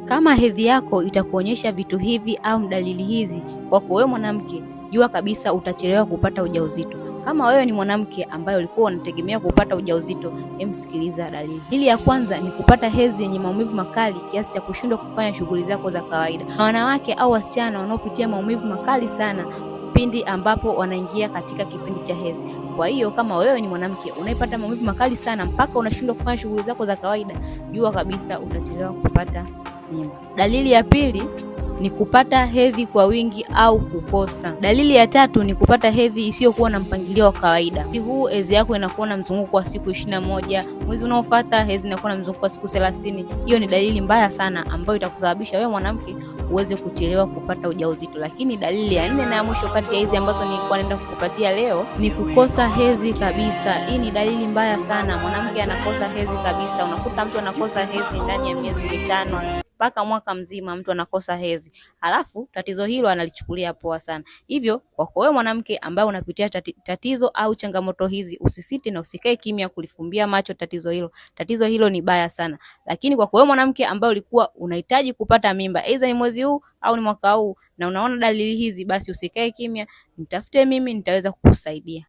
Kama hedhi yako itakuonyesha vitu hivi au dalili hizi kwako wewe mwanamke, jua kabisa utachelewa kupata ujauzito. Kama wewe ni mwanamke ambaye ulikuwa unategemea kupata ujauzito, sikiliza dalili. Dalili ya kwanza ni kupata hedhi yenye maumivu makali kiasi cha kushindwa kufanya shughuli zako za kawaida. Na wanawake au wasichana wanaopitia maumivu makali sana pindi ambapo wanaingia katika kipindi cha hedhi. Kwa hiyo kama wewe ni mwanamke unaipata maumivu makali sana mpaka unashindwa kufanya shughuli zako za kawaida, jua kabisa utachelewa kupata mimba. Dalili ya pili ni kupata hedhi kwa wingi au kukosa. Dalili ya tatu ni kupata hedhi isiyokuwa na mpangilio wa kawaida. Huu hedhi yako inakuwa na mzunguko wa siku 21, mwezi unaofuata hedhi inakuwa na mzunguko wa siku 30. Hiyo ni dalili mbaya sana ambayo itakusababisha wewe mwanamke uweze kuchelewa kupata ujauzito. Lakini dalili ya 4 na ya mwisho kati ya hizi ambazo nilikuwa naenda kukupatia leo ni kukosa hedhi kabisa. Hii ni dalili mbaya sana. Mwanamke anakosa hedhi kabisa. Unakuta mtu anakosa hedhi ndani ya miezi 5 mpaka mwaka mzima mtu anakosa hedhi. Alafu tatizo hilo analichukulia poa sana. Hivyo kwa wewe mwanamke ambaye unapitia tatizo au changamoto hizi, usisite na usikae kimya kulifumbia macho tatizo hilo. Tatizo hilo ni baya sana. Lakini kwa wewe mwanamke ambaye ulikuwa unahitaji kupata mimba, aidha ni mwezi huu au ni mwaka huu, na unaona dalili hizi, basi usikae kimya, nitafute mimi, nitaweza kukusaidia.